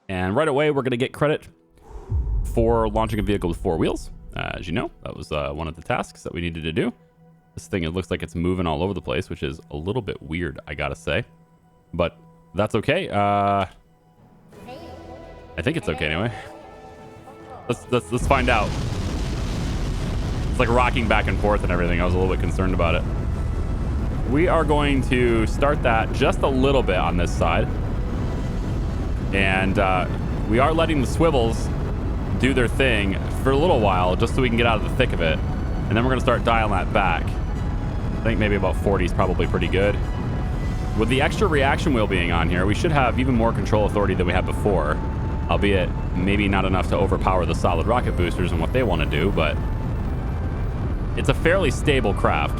And right away, we're going to get credit for launching a vehicle with 4 wheels. As you know, that was one of the tasks that we needed to do. This thing, it looks like it's moving all over the place, which is a little bit weird, I gotta say. But that's okay. I think it's okay anyway. Let's find out. It's like rocking back and forth and everything. I was a little bit concerned about it. We are going to start that just a little bit on this side. And we are letting the swivels do their thing for a little while, just so we can get out of the thick of it. And then we're going to start dialing that back. I think maybe about 40 is probably pretty good. With the extra reaction wheel being on here, we should have even more control authority than we had before. Albeit maybe not enough to overpower the solid rocket boosters and what they want to do, but it's a fairly stable craft.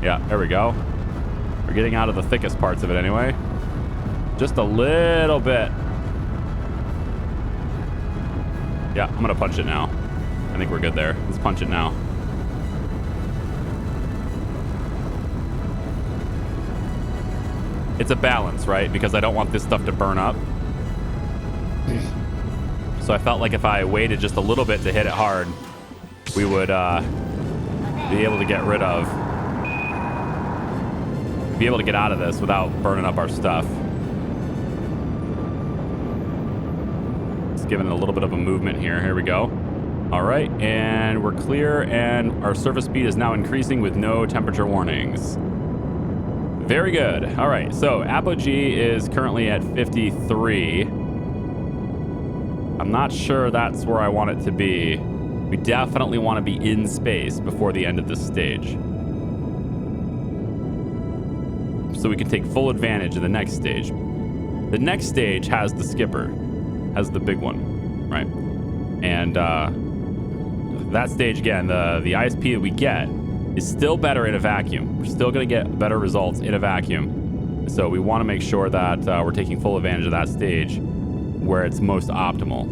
Yeah, there we go. We're getting out of the thickest parts of it anyway. Just a little bit. Yeah, I'm gonna punch it now. I think we're good there. Let's punch it now. It's a balance, right? Because I don't want this stuff to burn up. So I felt like if I waited just a little bit to hit it hard, we would be able to get rid of, be able to get out of this without burning up our stuff. Just giving it a little bit of a movement here. Here we go. All right, and we're clear, and our surface speed is now increasing with no temperature warnings. Very good. All right, so apogee is currently at 53. I'm not sure that's where I want it to be. We definitely want to be in space before the end of this stage, so we can take full advantage of the next stage. The next stage has the skipper, has the big one, right? And that stage, again, the ISP that we get is still better in a vacuum. We're still going to get better results in a vacuum. So we want to make sure that we're taking full advantage of that stage where it's most optimal.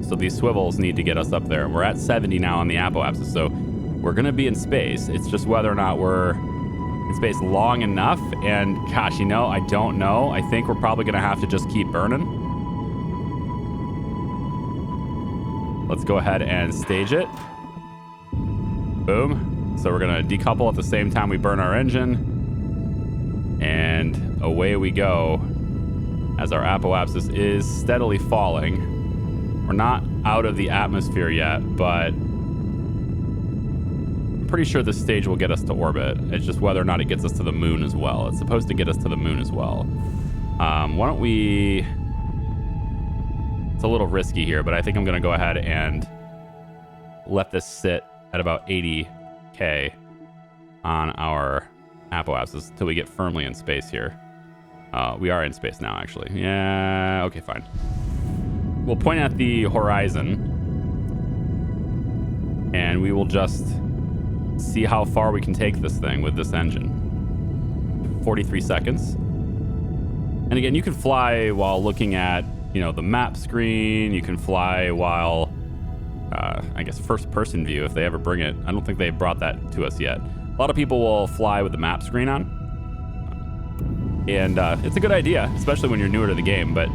So these swivels need to get us up there. We're at 70 now on the apoapsis, so we're going to be in space. It's just whether or not we're in space long enough. And gosh, you know, I don't know. I think we're probably going to have to just keep burning. Let's go ahead and stage it. Boom. So we're going to decouple at the same time we burn our engine. And away we go as our apoapsis is steadily falling. We're not out of the atmosphere yet, but I'm pretty sure this stage will get us to orbit. It's just whether or not it gets us to the moon as well. It's supposed to get us to the moon as well. Why don't we... It's a little risky here, but I think I'm going to go ahead and let this sit at about 80K on our apoapsis until we get firmly in space here. We are in space now, actually. Yeah, okay, fine. We'll point at the horizon, and we will just see how far we can take this thing with this engine. 43 seconds. And again, you can fly while looking at, you know, the map screen. You can fly while... I guess first-person view if they ever bring it. I don't think they brought that to us yet. A lot of people will fly with the map screen on. And it's a good idea, especially when you're newer to the game. But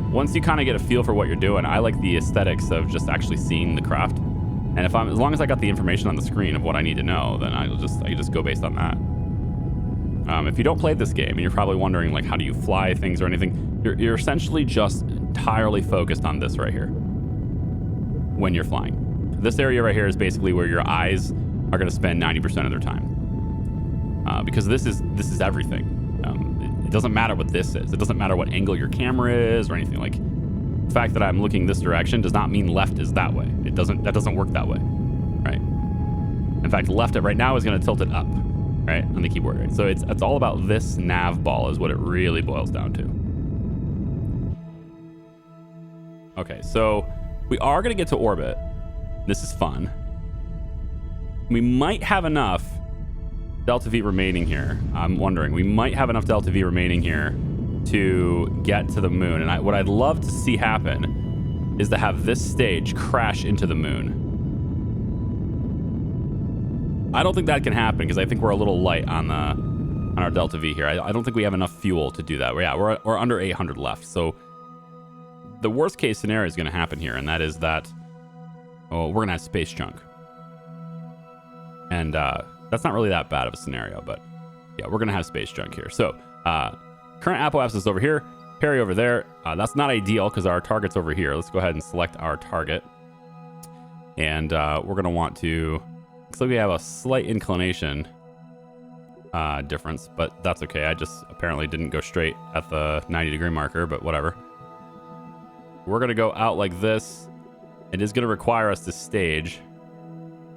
once you kind of get a feel for what you're doing, I like the aesthetics of just actually seeing the craft. And as long as I got the information on the screen of what I need to know, then I just go based on that. If you don't play this game and you're probably wondering, like, how do you fly things or anything, you're essentially just entirely focused on this right here when you're flying. This area right here is basically where your eyes are going to spend 90% of their time, because this is everything. It doesn't matter what this is. It doesn't matter what angle your camera is or anything. Like, the fact that I'm looking this direction does not mean left is that way. That doesn't work that way, right? In fact, left right now is going to tilt it up, right, on the keyboard, right? So it's all about this nav ball is what it really boils down to. Okay, so we are going to get to orbit. This is fun. We might have enough Delta V remaining here. I'm wondering. We might have enough Delta V remaining here to get to the moon. And what I'd love to see happen is to have this stage crash into the moon. I don't think that can happen because I think we're a little light on on our Delta V here. I don't think we have enough fuel to do that. Yeah, we're under 800 left. So the worst case scenario is going to happen here, and that is that we're going to have space junk. And that's not really that bad of a scenario, but yeah, we're going to have space junk here. So current apoapsis is over here, Perry over there. That's not ideal because our target's over here. Let's go ahead and select our target. And we're going to want to... Looks like we have a slight inclination difference, but that's okay. I just apparently didn't go straight at the 90-degree marker, but whatever. We're going to go out like this. It is going to require us to stage,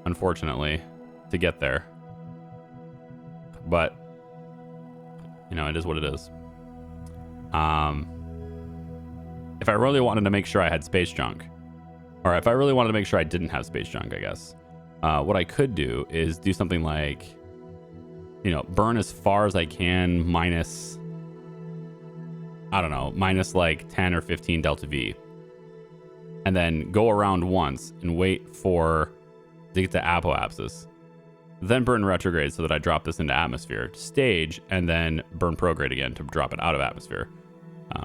unfortunately, to get there. But, you know, it is what it is. If I really wanted to make sure I had space junk, or if I really wanted to make sure I didn't have space junk, I guess, what I could do is do something like, you know, burn as far as I can minus, I don't know, minus like 10 or 15 Delta V. And then go around once and wait to get to apoapsis. Then burn retrograde so that I drop this into atmosphere. Stage, and then burn prograde again to drop it out of atmosphere.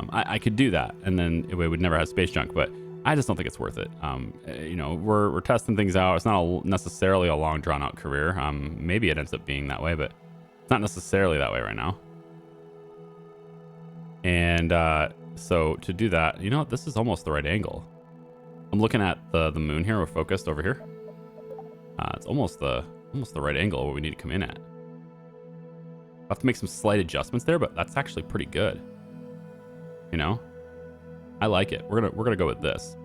I could do that, and then it would never have space junk, but I just don't think it's worth it. You know, we're testing things out. It's not necessarily a long, drawn-out career. Maybe it ends up being that way, but it's not necessarily that way right now. And so to do that, you know what? This is almost the right angle. I'm looking at the moon here. We're focused over here. It's almost the right angle where we need to come in at. I'll have to make some slight adjustments there, but that's actually pretty good. You know, I like it. We're gonna go with this.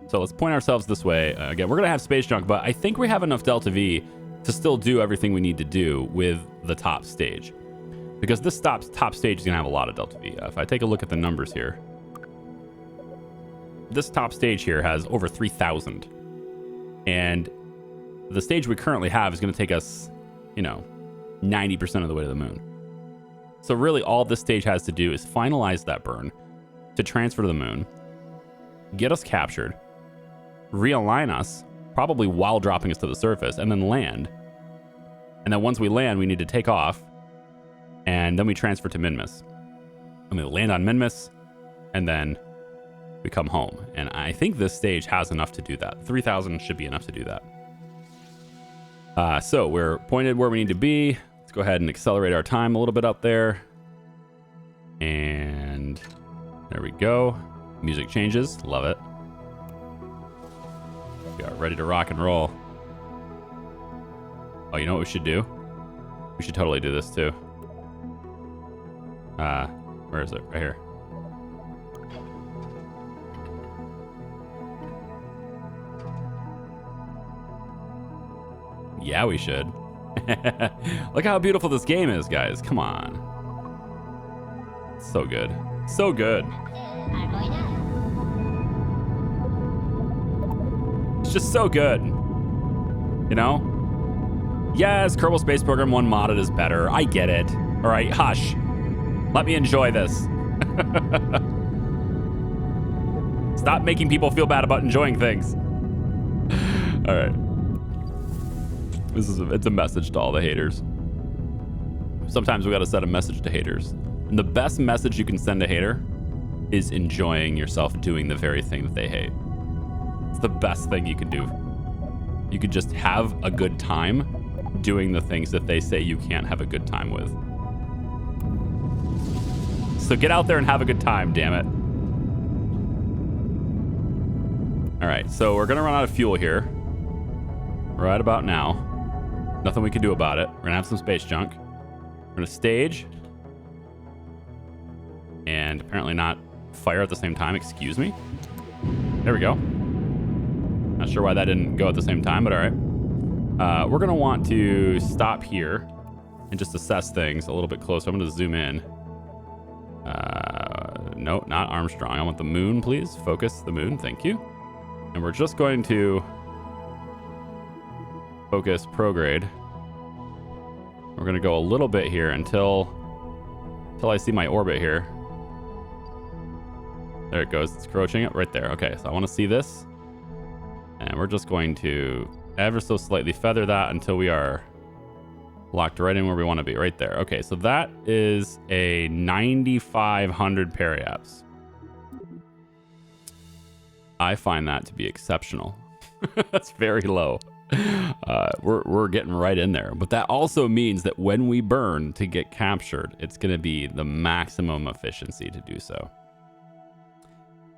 So let's point ourselves this way. Again, we're gonna have space junk, but I think we have enough Delta V to still do everything we need to do with the top stage, because this top stage is gonna have a lot of Delta V. If I take a look at the numbers here, this top stage here has over 3,000, and the stage we currently have is going to take us, you know, 90% of the way to the moon. So really all this stage has to do is finalize that burn to transfer to the moon, get us captured, realign us, probably while dropping us to the surface, and then land. And then once we land, we need to take off, and then we transfer to Minmus. And we land on Minmus, and then we come home. And I think this stage has enough to do that. 3,000 should be enough to do that. So we're pointed where we need to be. Let's go ahead and accelerate our time a little bit up there. And there we go. Music changes. Love it. We are ready to rock and roll. Oh, you know what we should do? We should totally do this too. Where is it? Right here. Yeah, we should. Look how beautiful this game is, guys. Come on. So good. So good. It's just so good. You know? Yes, Kerbal Space Program 1 modded is better. I get it. All right, hush. Let me enjoy this. Stop making people feel bad about enjoying things. All right. It's a message to all the haters. Sometimes we gotta send a message to haters. And the best message you can send a hater is enjoying yourself doing the very thing that they hate. It's the best thing you can do. You could just have a good time doing the things that they say you can't have a good time with. So get out there and have a good time, damn it. All right, so we're gonna run out of fuel here right about now. Nothing we can do about it. We're gonna have some space junk. We're gonna stage. And apparently not fire at the same time. Excuse me. There we go. Not sure why that didn't go at the same time, but all right. We're gonna want to stop here and just assess things a little bit closer. I'm gonna zoom in. No, not Armstrong. I want the moon, please. Focus the moon. Thank you. And we're just going to focus prograde. We're going to go a little bit here until I see my orbit here. There it goes. It's approaching it right there. Okay, so I want to see this. And we're just going to ever so slightly feather that until we are Locked right in where we want to be, right there. Okay, so that is a 9,500 periaps. I find that to be exceptional. That's very low. We're getting right in there. But that also means that when we burn to get captured, it's going to be the maximum efficiency to do so.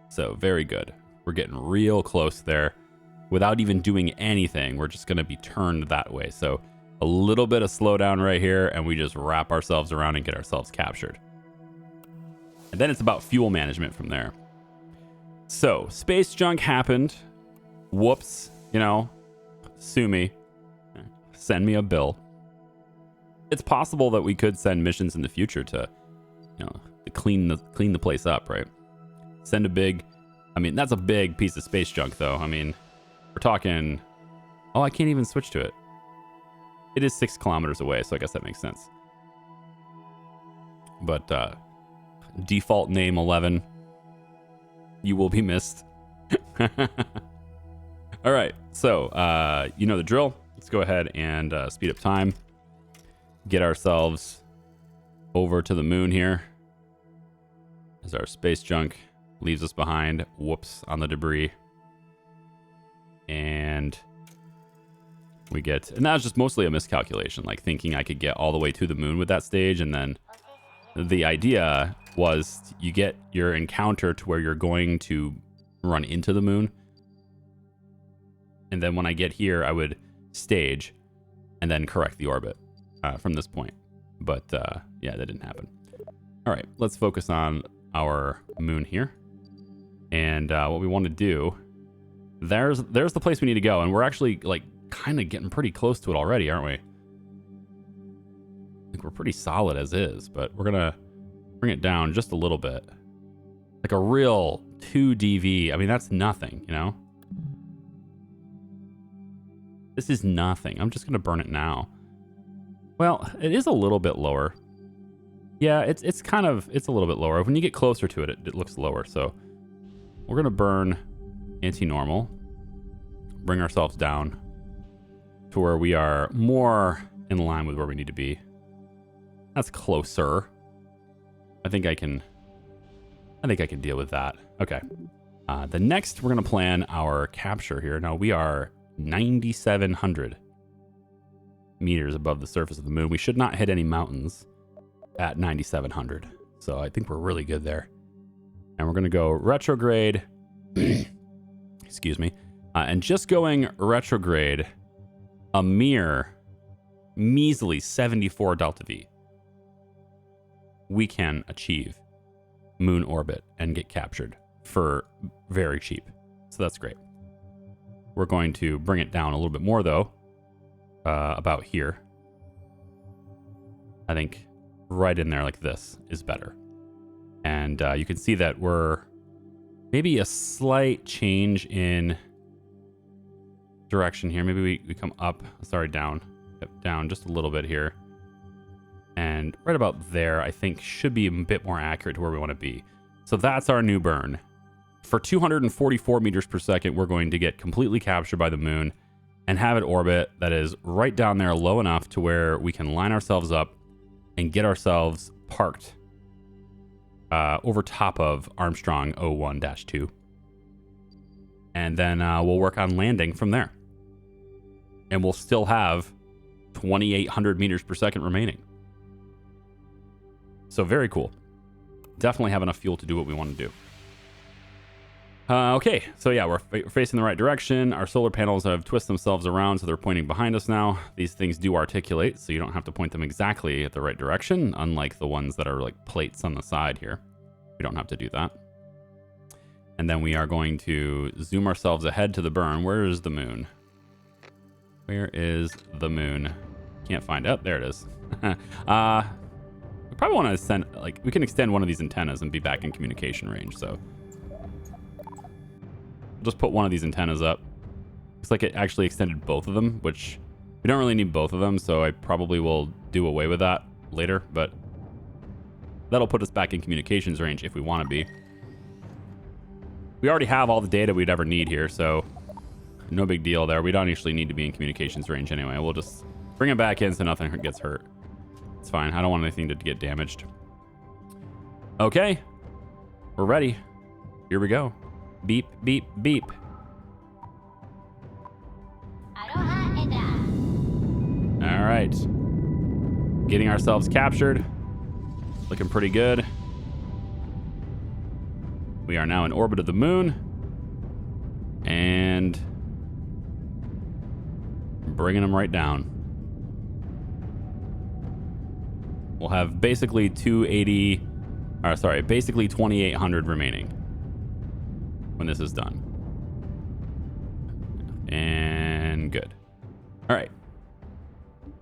So very good. We're getting real close there. Without even doing anything, we're just going to be turned that way. So a little bit of slowdown right here, and we just wrap ourselves around and get ourselves captured. And then it's about fuel management from there. So space junk happened. Whoops. You know, sue me. Send me a bill. It's possible that we could send missions in the future to, you know, to clean the place up, right? Send a big, I mean, that's a big piece of space junk, though. I mean, we're talking, oh, I can't even switch to it. It is 6 kilometers away, so I guess that makes sense. But default name 11. You will be missed. All right, so you know the drill. Let's go ahead and speed up time. Get ourselves over to the moon here. As our space junk leaves us behind. Whoops, on the debris. And we get, and that was just mostly a miscalculation, like thinking I could get all the way to the moon with that stage. And then the idea was you get your encounter to where you're going to run into the moon. And then when I get here, I would stage and then correct the orbit from this point. But yeah, that didn't happen. All right, let's focus on our moon here. And what we want to do, there's the place we need to go. And we're actually like kind of getting pretty close to it already, aren't we? I think we're pretty solid as is, but we're gonna bring it down just a little bit. Like a real 2 dV. I mean, that's nothing, you know? This is nothing. I'm just gonna burn it now. Well, it is a little bit lower. Yeah, it's a little bit lower. When you get closer to it, it looks lower. So we're gonna burn anti-normal, bring ourselves down to where we are more in line with where we need to be. That's closer. I think I can deal with that. Okay. The next, we're gonna plan our capture here. Now we are 9,700 meters above the surface of the moon. We should not hit any mountains at 9,700. So I think we're really good there. And we're gonna go retrograde. Excuse me. And just going retrograde a mere measly 74 delta V, we can achieve moon orbit and get captured for very cheap. So that's great. We're going to bring it down a little bit more, though, about here. I think right in there like this is better. And you can see that we're maybe a slight change in direction here. Maybe we come up, sorry, down. Yep, down just a little bit here. And right about there, I think should be a bit more accurate to where we want to be. So that's our new burn. For 244 meters per second, we're going to get completely captured by the moon and have it orbit that is right down there low enough to where we can line ourselves up and get ourselves parked over top of Armstrong 01-2. And then we'll work on landing from there. And we'll still have 2,800 meters per second remaining. So very cool. Definitely have enough fuel to do what we want to do. Okay, so yeah, we're facing the right direction. Our solar panels have twisted themselves around, so they're pointing behind us now. These things do articulate, so you don't have to point them exactly at the right direction, unlike the ones that are like plates on the side here. We don't have to do that. And then we are going to zoom ourselves ahead to the burn. Where is the moon? Where is the moon? Can't find it. There it is. We probably want to send, like, we can extend one of these antennas and be back in communication range, so just put one of these antennas up. Looks like it actually extended both of them, which we don't really need both of them, so I probably will do away with that later, but that'll put us back in communications range if we want to be. We already have all the data we'd ever need here, so no big deal there. We don't actually need to be in communications range anyway. We'll just Bring it back in so nothing gets hurt. It's fine. I don't want anything to get damaged. Okay. We're ready. Here we go. Beep, beep, beep. All right. Getting ourselves captured. Looking pretty good. We are now in orbit of the moon. And bringing them right down. We'll have basically 2,800 remaining when this is done. And good. All right.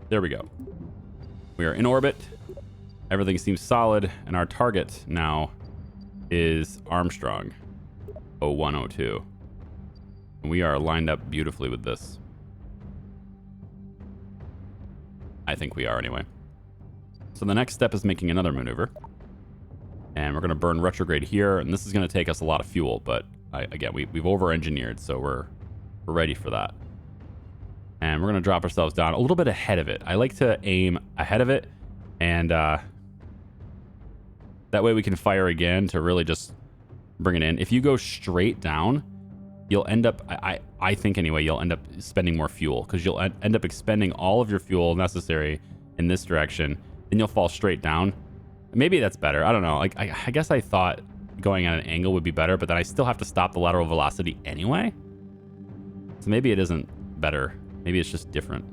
There we go. We are in orbit. Everything seems solid, and our target now is Armstrong 0102. And we are lined up beautifully with this. I think we are anyway. So the next step is making another maneuver. And we're going to burn retrograde here, and this is going to take us a lot of fuel, but again, we've over-engineered, so we're ready for that. And we're going to drop ourselves down a little bit ahead of it. I like to aim ahead of it, and that way we can fire again to really just bring it in. If you go straight down, you'll end up, I think anyway, you'll end up spending more fuel, because you'll end up expending all of your fuel necessary in this direction. Then you'll fall straight down. Maybe that's better. I don't know. Like I guess I thought going at an angle would be better, but then I still have to stop the lateral velocity anyway. So maybe it isn't better. Maybe it's just different.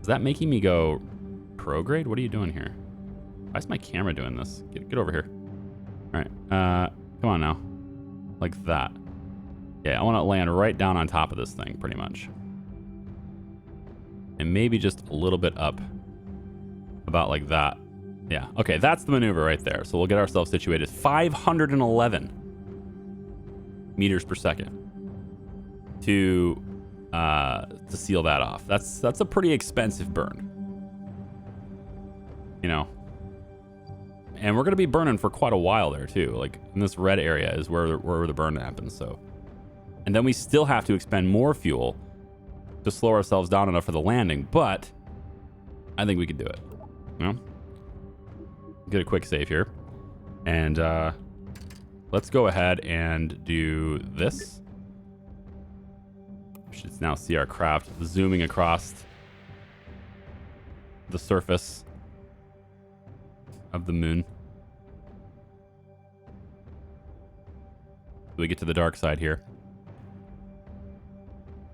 Is that making me go prograde? What are you doing here? Why is my camera doing this? Get over here. All right. Come on now. Like that. Yeah, I want to land right down on top of this thing, pretty much. And maybe just a little bit up. About like that. Yeah. Okay, that's the maneuver right there. So we'll get ourselves situated. 511 meters per second to seal that off. That's a pretty expensive burn. You know. And we're going to be burning for quite a while there too. Like in this red area is where the burn happens. So, and then we still have to expend more fuel to slow ourselves down enough for the landing. But I think we can do it. You know, get a quick save here, and let's go ahead and do this. We should now see our craft zooming across the surface of the moon. We get to the dark side here.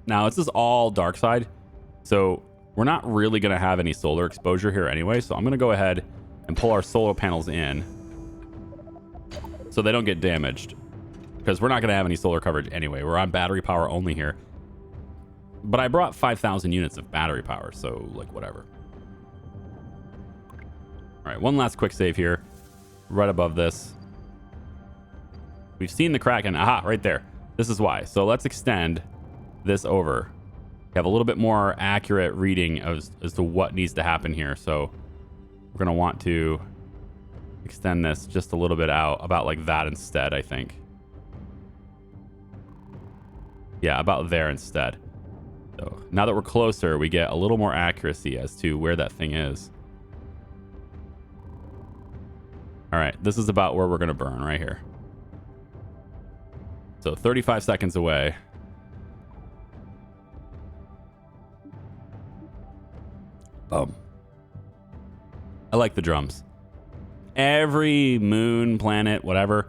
Now, this is all dark side, so we're not really going to have any solar exposure here anyway, so I'm going to go ahead and pull our solar panels in so they don't get damaged, because we're not going to have any solar coverage anyway. We're on battery power only here. But I brought 5,000 units of battery power, so, like, whatever. All right, one last quick save here, right above this. We've seen the Kraken. Aha, right there. This is why. So let's extend this over. Have a little bit more accurate reading as to what needs to happen here. So we're going to want to extend this just a little bit out, about like that instead, I think. Yeah, about there instead. So now that we're closer, we get a little more accuracy as to where that thing is. All right, this is about where we're going to burn right here. So 35 seconds away. Boom. I like the drums. Every moon, planet, whatever,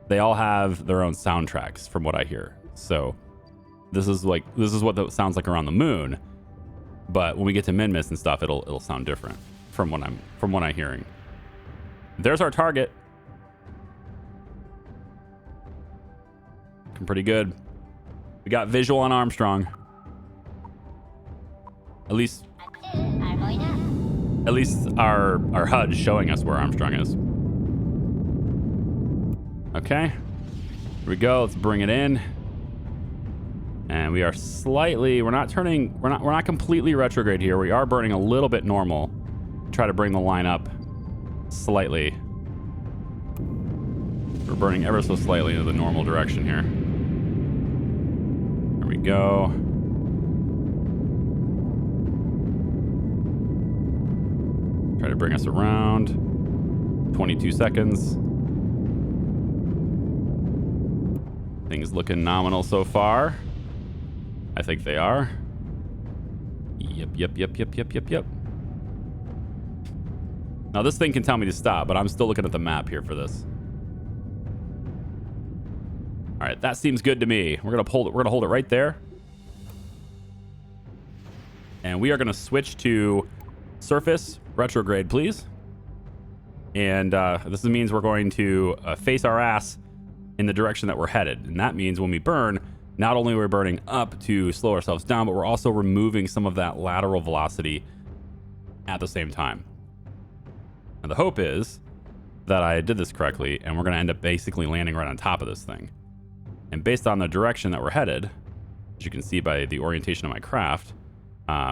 they all have their own soundtracks from what I hear. So this is what it sounds like around the moon. But when we get to Minmus and stuff, it'll sound different from what I'm hearing. There's our target. Looking pretty good. We got visual on Armstrong. At least our HUD showing us where Armstrong is. Okay. Here we go. Let's bring it in. And we are we're not completely retrograde here. We are burning a little bit normal. Try to bring the line up slightly. We're burning ever so slightly into the normal direction here. There we go. Try to bring us around. 22 seconds. Things looking nominal so far. I think they are. Yep. Now this thing can tell me to stop, but I'm still looking at the map here for this. All right, that seems good to me. We're gonna hold it. We're gonna hold it right there, and we are gonna switch to surface retrograde, please. And this means we're going to face our ass in the direction that we're headed, and that means when we burn, not only are we burning up to slow ourselves down, but we're also removing some of that lateral velocity at the same time. And the hope is that I did this correctly, and we're going to end up basically landing right on top of this thing. And based on the direction that we're headed, as you can see by the orientation of my craft,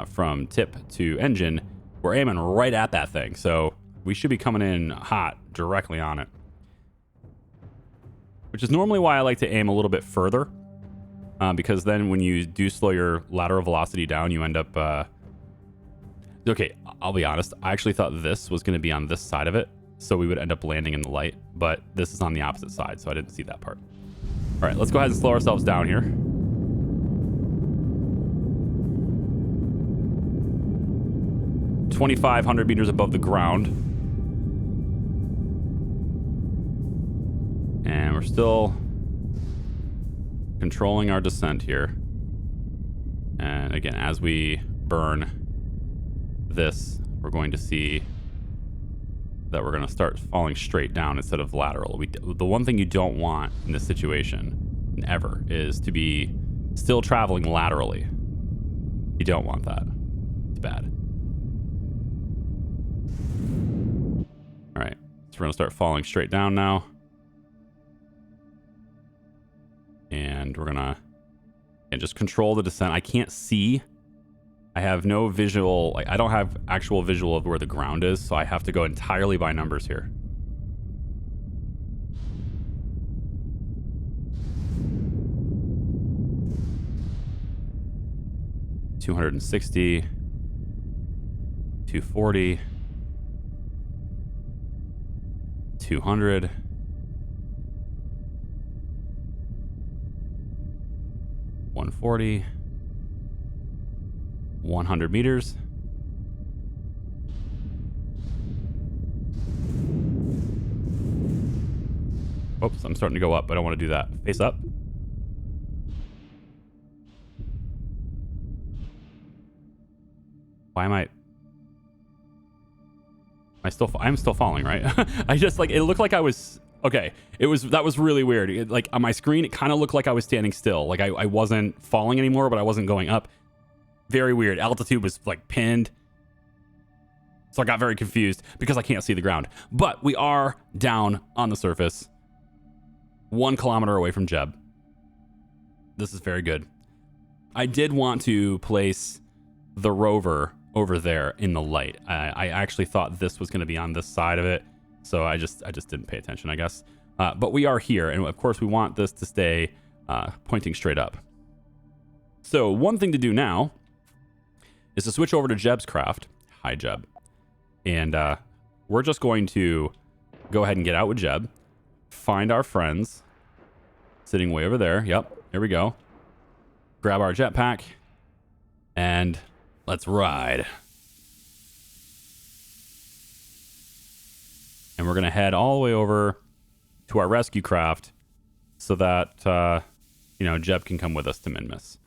from tip to engine, we're aiming right at that thing. So we should be coming in hot directly on it. Which is normally why I like to aim a little bit further. Because then when you do slow your lateral velocity down, you end up... Okay, I'll be honest. I actually thought this was going to be on this side of it. So we would end up landing in the light. But this is on the opposite side, so I didn't see that part. All right, let's go ahead and slow ourselves down here. $2,500 meters above the ground. And we're still controlling our descent here. And again, as we burn this, we're going to see that we're going to start falling straight down instead of lateral. The one thing you don't want in this situation, ever, is to be still traveling laterally. You don't want that. It's bad. All right, so we're going to start falling straight down now. And we're going to just control the descent. I can't see. I have no visual, like I don't have actual visual of where the ground is, so I have to go entirely by numbers here. $260, $240, $200. $140, 100 meters. Oops, I'm starting to go up. I don't want to do that. Face up. Why am I'm still falling, right? I just like, it looked like I was, okay. That was really weird. Like on my screen, it kind of looked like I was standing still. Like I wasn't falling anymore, but I wasn't going up. Very weird. Altitude was like pinned. So I got very confused because I can't see the ground. But we are down on the surface, 1 kilometer away from Jeb. This is very good. I did want to place the rover over there in the light. I actually thought this was going to be on this side of it. So I just didn't pay attention, I guess. But we are here. And of course, we want this to stay pointing straight up. So one thing to do now is to switch over to Jeb's craft. Hi, Jeb. And we're just going to go ahead and get out with Jeb. Find our friends sitting way over there. Yep, here we go. Grab our jetpack. And let's ride. And we're going to head all the way over to our rescue craft so that, Jeb can come with us to Minmus.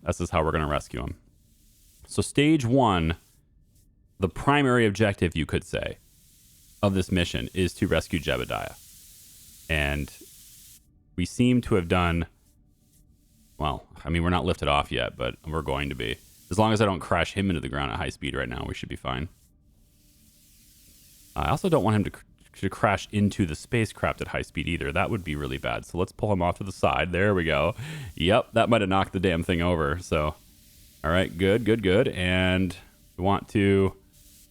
This is how we're going to rescue him. So stage 1, the primary objective, you could say, of this mission is to rescue Jebediah. And we seem to have done, well, I mean, we're not lifted off yet, but we're going to be. As long as I don't crash him into the ground at high speed right now, we should be fine. I also don't want him to crash into the spacecraft at high speed either. That would be really bad. So let's pull him off to the side. There we go. Yep, that might have knocked the damn thing over. So, all right, good. And we want to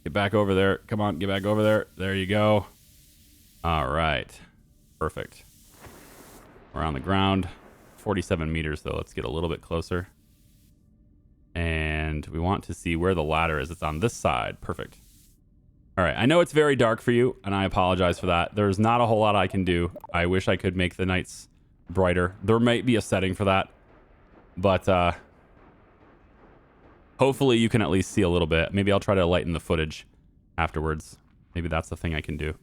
get back over there. Come on, get back over there. There you go. All right, perfect. We're on the ground. 47 meters, though. Let's get a little bit closer. And we want to see where the ladder is. It's on this side. Perfect. All right. I know it's very dark for you, and I apologize for that. There's not a whole lot I can do. I wish I could make the nights brighter. There might be a setting for that. But hopefully you can at least see a little bit. Maybe I'll try to lighten the footage afterwards. Maybe that's the thing I can do.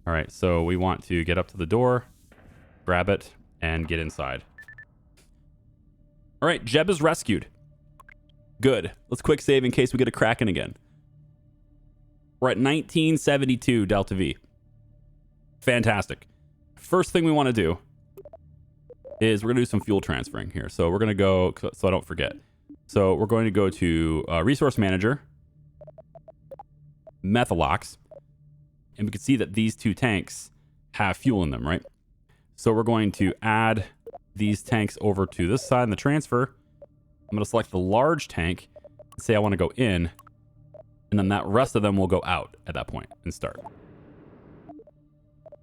All right. So we want to get up to the door, grab it, and get inside. All right, Jeb is rescued. Good. Let's quick save in case we get a Kraken again. We're at 1972 Delta V. Fantastic. First thing we want to do is we're going to do some fuel transferring here. So we're going to go, so I don't forget. So we're going to go to Resource Manager, Methalox, and we can see that these two tanks have fuel in them, right? So we're going to add these tanks over to this side in the transfer. I'm going to select the large tank and say I want to go in, and then that rest of them will go out at that point and start.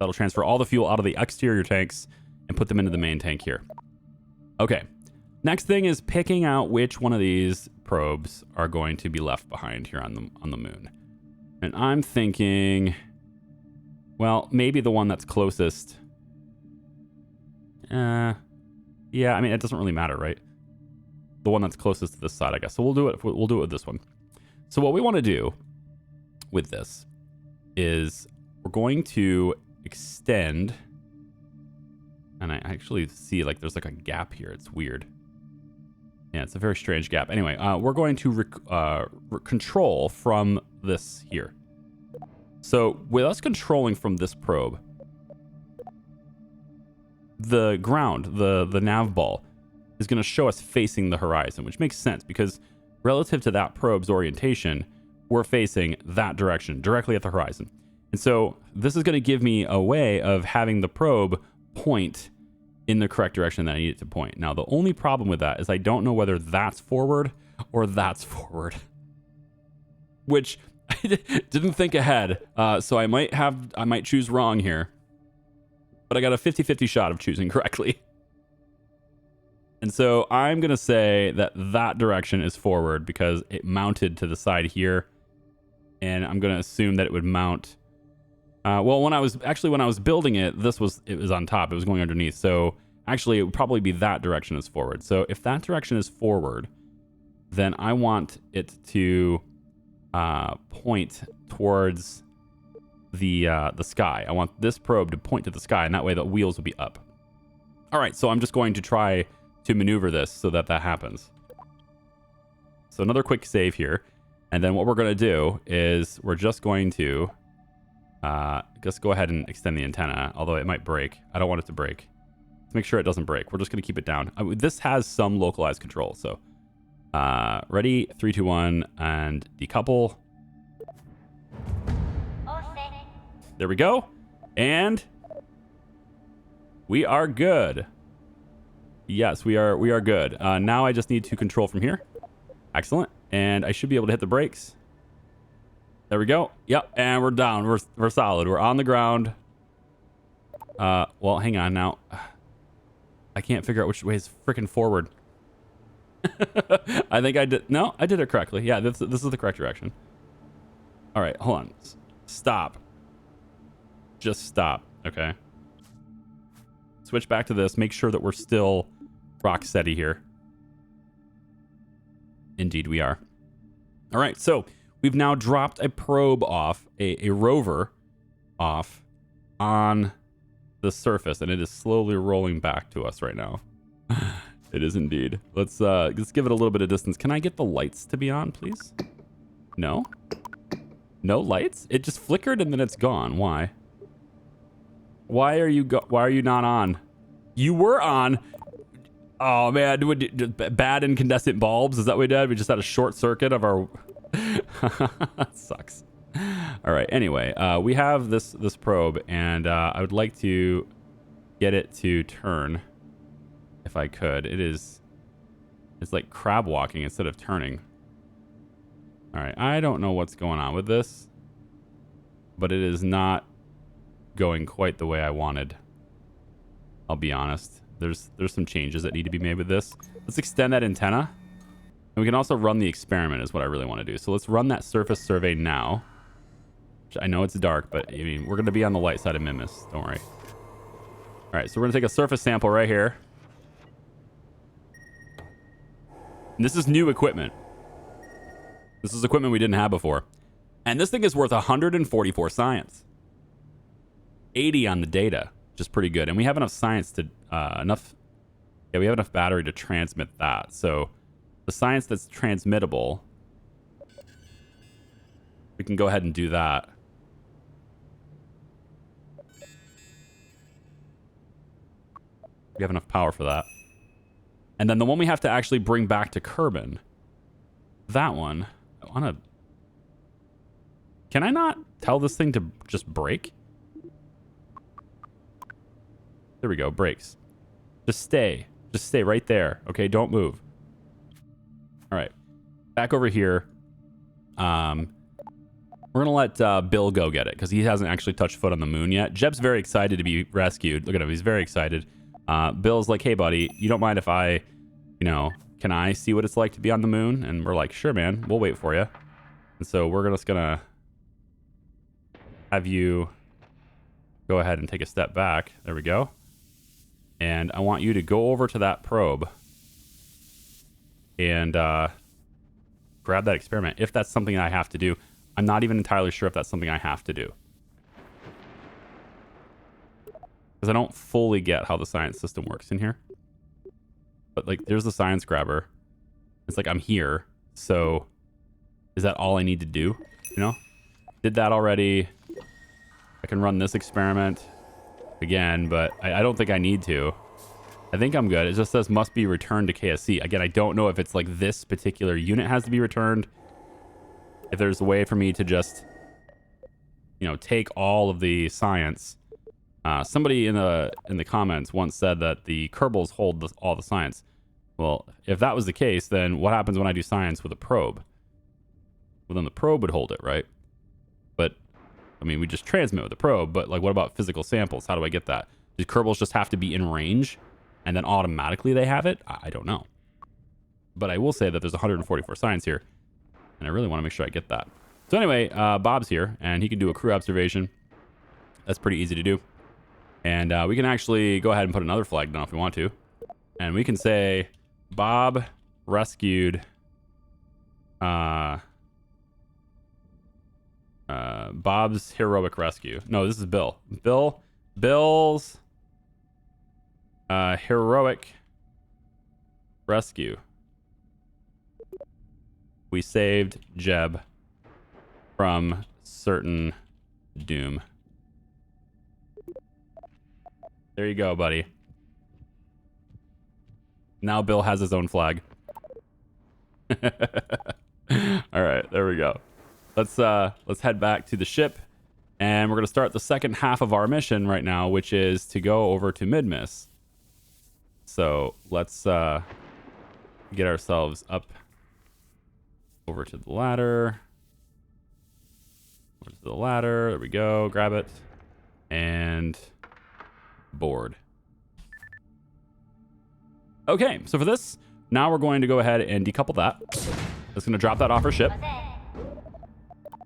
That'll transfer all the fuel out of the exterior tanks and put them into the main tank here. Okay. Next thing is picking out which one of these probes are going to be left behind here on the moon. And I'm thinking, well, maybe the one that's closest. Yeah, I mean, it doesn't really matter, right? The one that's closest to this side, I guess. So we'll do it with this one. So what we want to do with this is we're going to extend, and I actually see like there's like a gap here. It's weird. Yeah, it's a very strange gap. Anyway, we're going to control from this here. So with us controlling from this probe, the ground, the nav ball, is going to show us facing the horizon, which makes sense because relative to that probe's orientation, we're facing that direction, directly at the horizon. And so this is going to give me a way of having the probe point in the correct direction that I need it to point. Now, the only problem with that is I don't know whether that's forward or that's forward, which I didn't think ahead. So I might choose wrong here, but I got a 50-50 shot of choosing correctly. And so I'm going to say that that direction is forward because it mounted to the side here. And I'm going to assume that it would mount. Well, when I was building it, it was on top. It was going underneath. So actually, it would probably be that direction is forward. So if that direction is forward, then I want it to point towards the sky. I want this probe to point to the sky, and that way the wheels will be up. All right, so I'm just going to try to maneuver this so that happens. So another quick save here. And then what we're going to do is we're just going to just go ahead and extend the antenna, although it might break. I don't want it to break. Let's make sure it doesn't break. We're just going to keep it down. This has some localized control. So ready, 3, 2, 1, and decouple. There we go. And we are good. Yes, we are good. Now I just need to control from here. Excellent. And I should be able to hit the brakes. There we go. Yep. And we're down. We're solid. We're on the ground. Well, hang on now. I can't figure out which way is freaking forward. I think I did. No, I did it correctly. Yeah, this is the correct direction. All right, hold on. Stop. Just stop. Okay. Switch back to this. Make sure that we're still rock steady here. Indeed, we are. All right, so we've now dropped a probe off, a rover off on the surface, and it is slowly rolling back to us right now. It is indeed. Let's give it a little bit of distance. Can I get the lights to be on, please? No? No lights? It just flickered and then it's gone. Why? Why are you not on? You were on. Oh man, bad incandescent bulbs. Is that what we did? We just had a short circuit of our. That sucks. All right. Anyway, we have this probe, and I would like to get it to turn, if I could. It's like crab walking instead of turning. All right. I don't know what's going on with this, but it is not going quite the way I wanted. I'll be honest. There's some changes that need to be made with this. Let's extend that antenna. And we can also run the experiment is what I really want to do. So let's run that surface survey now. Which I know it's dark, but I mean, we're going to be on the light side of Minmus. Don't worry. All right, so we're going to take a surface sample right here. And this is new equipment. This is equipment we didn't have before. And this thing is worth 144 science. 80 on the data, which is pretty good. And we have enough science to, we have enough battery to transmit that. So the science that's transmittable, we can go ahead and do that. We have enough power for that. And then the one we have to actually bring back to Kerbin, that one, I want to... Can I not tell this thing to just break? There we go, brakes. Just stay. Just stay right there. Okay, don't move. All right. Back over here. We're going to let Bill go get it because he hasn't actually touched foot on the moon yet. Jeb's very excited to be rescued. Look at him. He's very excited. Bill's like, hey, buddy, you don't mind if I, can I see what it's like to be on the moon? And we're like, sure, man. We'll wait for you. And so we're just going to have you go ahead and take a step back. There we go. And I want you to go over to that probe and grab that experiment. If that's something I have to do. I'm not even entirely sure if that's something I have to do. Because I don't fully get how the science system works in here. But, like, there's the science grabber. It's like, I'm here. So, is that all I need to do? Did that already. I can run this experiment again, but I don't think I need to. I think I'm good. It just says must be returned to KSC. Again, I don't know if it's like this particular unit has to be returned. If there's a way for me to just, take all of the science. Somebody in the comments once said that the Kerbals hold all the science. Well, if that was the case, then what happens when I do science with a probe? Well, then the probe would hold it, right? But, I mean, we just transmit with the probe, but, like, what about physical samples? How do I get that? Do Kerbals just have to be in range, and then automatically they have it? I don't know. But I will say that there's 144 science here, and I really want to make sure I get that. So anyway, Bob's here, and he can do a crew observation. That's pretty easy to do. And we can actually go ahead and put another flag down if we want to. And we can say, Bob rescued Bob's heroic rescue. No, this is Bill. Bill's heroic rescue. We saved Jeb from certain doom. There you go, buddy. Now Bill has his own flag. All right, there we go. Let's head back to the ship, and we're gonna start the second half of our mission right now, which is to go over to Minmus. So let's get ourselves up over to the ladder. Over to the ladder. There we go. Grab it and board. Okay, so for this, now we're going to go ahead and decouple that. That's going to drop that off our ship.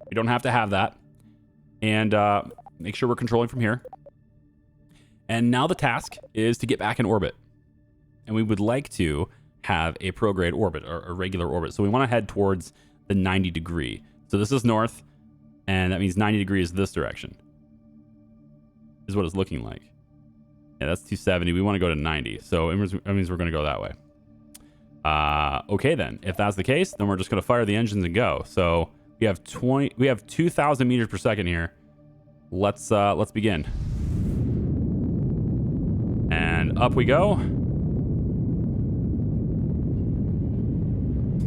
We don't have to have that. And make sure we're controlling from here. And now the task is to get back in orbit. And we would like to have a prograde orbit, or a regular orbit. So we want to head towards the 90 degree. So this is north, and that means 90 degrees this direction. Is what it's looking like. Yeah, that's 270. We want to go to 90. So it means we're going to go that way. Okay, then. If that's the case, then we're just going to fire the engines and go. So we have 2,000 meters per second here. Let's begin. And up we go.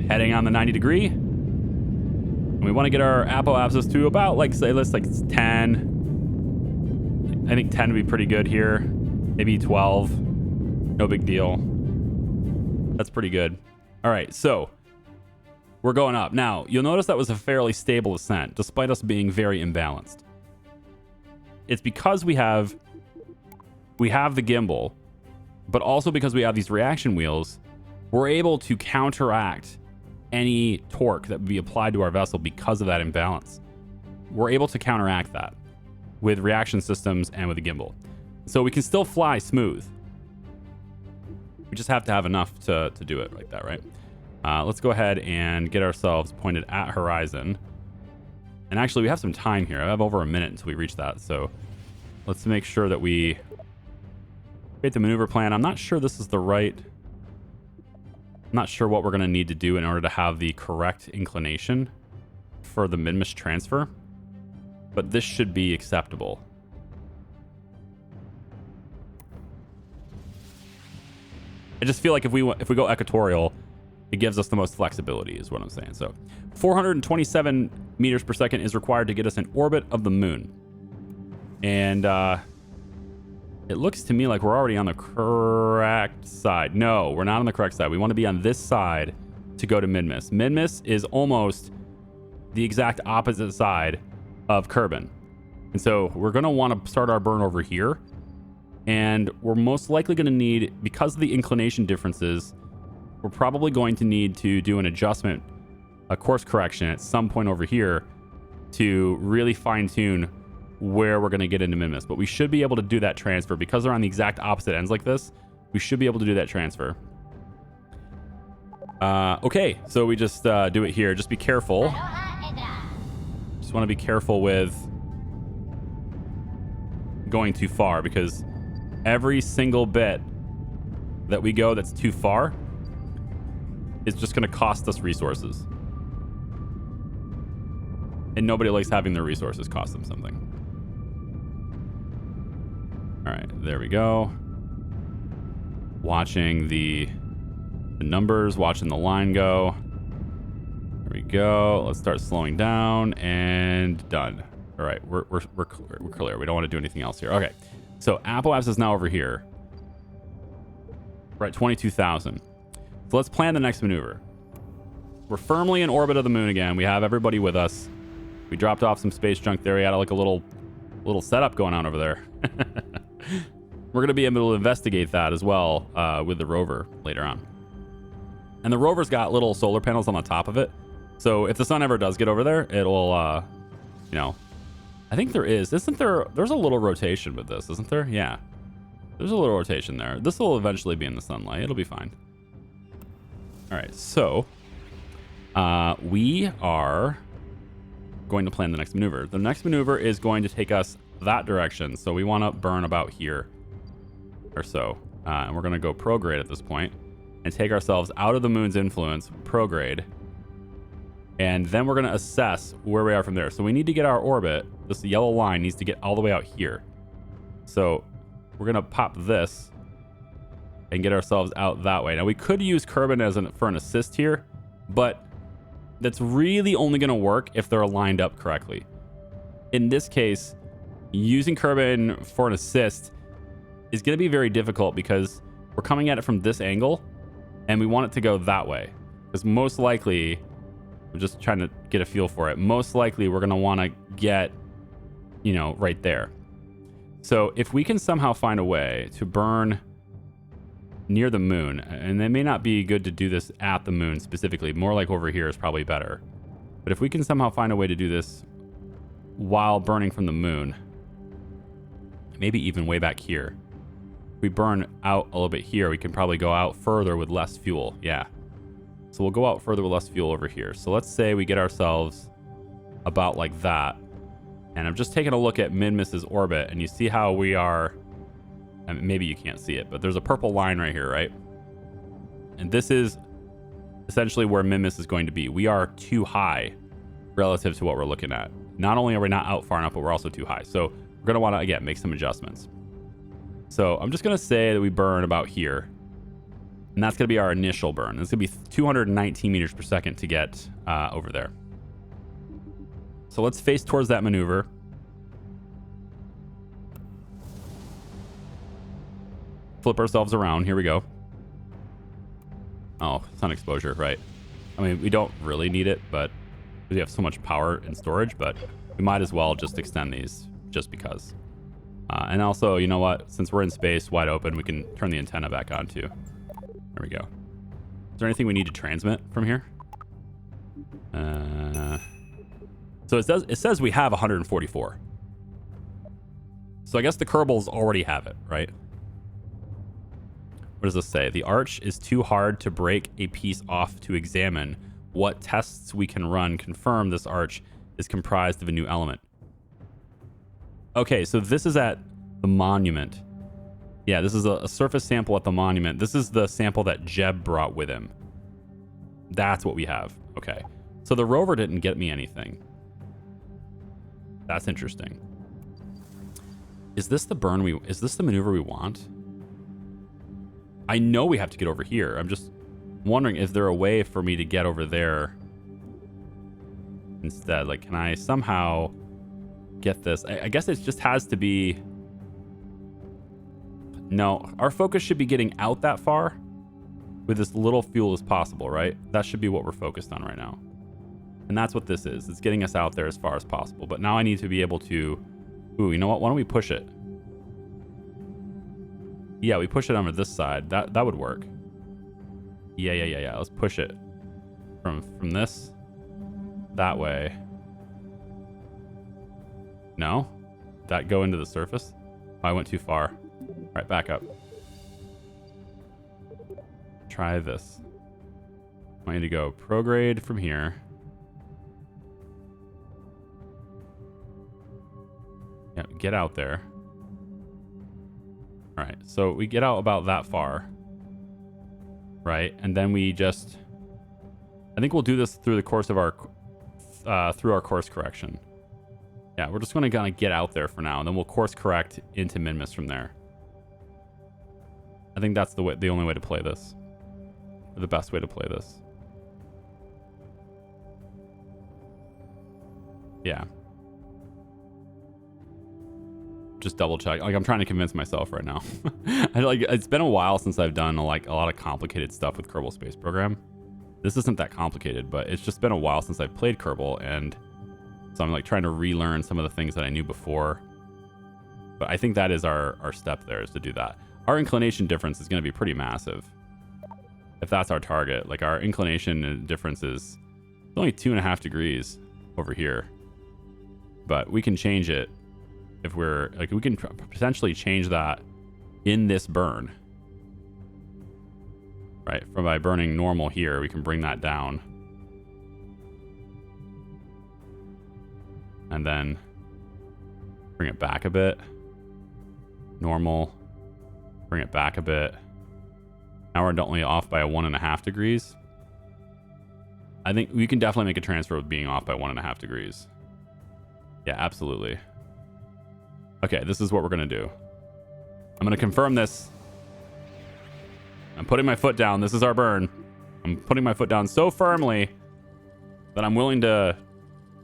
Heading on the 90 degree. And we want to get our apoapsis to about, like, say, let's like 10. I think 10 would be pretty good here. Maybe 12. No big deal. That's pretty good. All right, so we're going up. Now, you'll notice that was a fairly stable ascent, despite us being very imbalanced. It's because we have the gimbal, but also because we have these reaction wheels, we're able to counteract any torque that would be applied to our vessel because of that imbalance. We're able to counteract that with reaction systems and with a gimbal. So we can still fly smooth. We just have to have enough to do it like that, right? Let's go ahead and get ourselves pointed at horizon. And actually, we have some time here. I have over a minute until we reach that. So let's make sure that we create the maneuver plan. I'm not sure this is the right... I'm not sure what we're going to need to do in order to have the correct inclination for the Minmus transfer. But this should be acceptable. I just feel like if we go equatorial, it gives us the most flexibility, is what I'm saying. So 427 meters per second is required to get us in orbit of the moon. And it looks to me like we're already on the correct side. No, we're not on the correct side. We want to be on this side to go to Minmus. Minmus is almost the exact opposite side of Kerbin. And so we're going to want to start our burn over here. And we're most likely going to need, because of the inclination differences, we're probably going to need to do an adjustment, a course correction at some point over here to really fine tune where we're going to get into Minmus. But we should be able to do that transfer because they're on the exact opposite ends like this. We should be able to do that transfer. Okay, so we just do it here. Just be careful. Just want to be careful with going too far, because every single bit that we go that's too far is just going to cost us resources. And nobody likes having their resources cost them something. All right, there we go. Watching the numbers, watching the line go. There we go. Let's start slowing down and done. All right, we're clear. We don't want to do anything else here. Okay. So Apple is now over here. We're at 22,000. So let's plan the next maneuver. We're firmly in orbit of the moon again. We have everybody with us. We dropped off some space junk there. We had like a little setup going on over there. We're going to be able to investigate that as well with the rover later on. And the rover's got little solar panels on the top of it. So if the sun ever does get over there, it'll, you know, I think there is. Isn't there? There's a little rotation with this, isn't there? Yeah. There's a little rotation there. This will eventually be in the sunlight. It'll be fine. All right. So we are going to plan the next maneuver. The next maneuver is going to take us that direction. So we want to burn about here or so. And we're going to go prograde at this point and take ourselves out of the moon's influence, prograde. And then we're going to assess where we are from there. So we need to get our orbit. This yellow line needs to get all the way out here. So we're going to pop this and get ourselves out that way. Now, we could use Kerbin for an assist here, but that's really only going to work if they're lined up correctly. In this case, using Kerbin for an assist is going to be very difficult because we're coming at it from this angle and we want it to go that way. Because most likely... I'm just trying to get a feel for it. Most likely, we're going to want to get, you know, right there. So if we can somehow find a way to burn near the moon, and it may not be good to do this at the moon specifically, more like over here is probably better. But if we can somehow find a way to do this while burning from the moon, maybe even way back here, if we burn out a little bit here, we can probably go out further with less fuel. Yeah. So we'll go out further with less fuel over here. So let's say we get ourselves about like that. And I'm just taking a look at Minmus's orbit, and you see how we are... I mean, maybe you can't see it, but there's a purple line right here, right? And this is essentially where Minmus is going to be. We are too high relative to what we're looking at. Not only are we not out far enough, but we're also too high. So we're going to want to, again, make some adjustments. So I'm just going to say that we burn about here. And that's going to be our initial burn. It's going to be 219 meters per second to get over there. So let's face towards that maneuver. Flip ourselves around. Here we go. Oh, sun exposure, right. I mean, we don't really need it, but we have so much power and storage, but we might as well just extend these just because. And also, you know what? Since we're in space, wide open, we can turn the antenna back on too. There we go. Is there anything we need to transmit from here? So it says we have 144. So I guess the Kerbals already have it, right? What does this say? The arch is too hard to break a piece off to examine. What tests we can run confirm this arch is comprised of a new element. Okay, so this is at the monument. Yeah, this is a surface sample at the monument. This is the sample that Jeb brought with him. That's what we have. Okay. So the rover didn't get me anything. That's interesting. Is this the maneuver we want? I know we have to get over here. I'm just wondering, is there a way for me to get over there instead? Like, can I somehow get this? I guess it just has to be... No, our focus should be getting out that far with as little fuel as possible, right? That should be what we're focused on right now. And that's what this is. It's getting us out there as far as possible. But now I need to be able to... Ooh, you know what? Why don't we push it? Yeah, we push it over this side. That would work. Yeah. Let's push it from this that way. No? Did that go into the surface? Oh, I went too far. All right, back up. Try this. I want you to go prograde from here. Yeah, get out there. All right, so we get out about that far, right? And then we just, I think we'll do this through the course of our, through our course correction. Yeah, we're just going to kind of get out there for now, and then we'll course correct into Minmus from there. I think that's the only way to play this, or the best way to play this. Yeah. Just double check. Like, I'm trying to convince myself right now. It's been a while since I've done a lot of complicated stuff with Kerbal Space Program. This isn't that complicated, but it's just been a while since I've played Kerbal, and so I'm like trying to relearn some of the things that I knew before. But I think that is our step there, is to do that. Our inclination difference is going to be pretty massive if that's our target. Like, our inclination difference is only 2.5 degrees over here, but we can change it. If we're like, we can potentially change that in this burn, right? From by burning normal here, we can bring that down, and then bring it back a bit. Normal, bring it back a bit. Now we're only off by 1.5 degrees. I think we can definitely make a transfer with being off by 1.5 degrees. Yeah, absolutely. Okay, this is what we're going to do. I'm going to confirm this. I'm putting my foot down. This is our burn. I'm putting my foot down so firmly that I'm willing to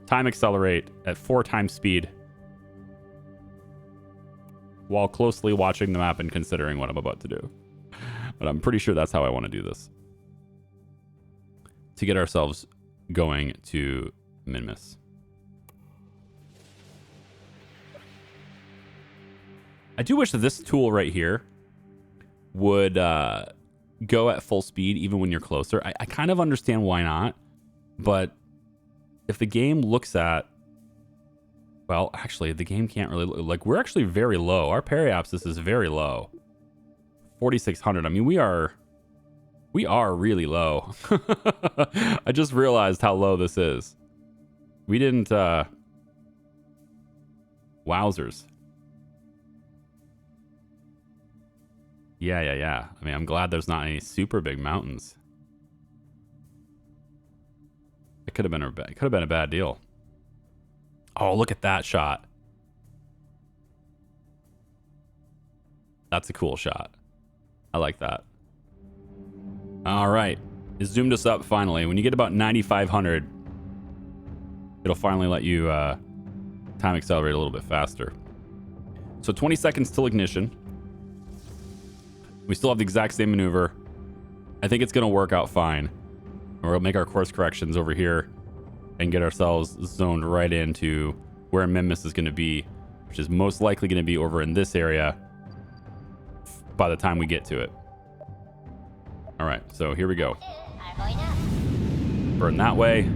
time accelerate at 4 times speed while closely watching the map and considering what I'm about to do. But I'm pretty sure that's how I want to do this, to get ourselves going to Minmus. I do wish that this tool right here would go at full speed even when you're closer. I kind of understand why not, but if the game looks at, well, actually, the game can't really, like, we're actually very low. Our periapsis is very low. 4,600. I mean, we are really low. I just realized how low this is. We didn't, wowzers. Yeah. I mean, I'm glad there's not any super big mountains. It could have been a bad deal. Oh, look at that shot. That's a cool shot. I like that. All right. It zoomed us up finally. When you get about 9,500, it'll finally let you time accelerate a little bit faster. So 20 seconds till ignition. We still have the exact same maneuver. I think it's going to work out fine. We'll make our course corrections over here and get ourselves zoned right into where Minmus is going to be which is most likely going to be over in this area by the time we get to it. All right, so here we go. Burn that way.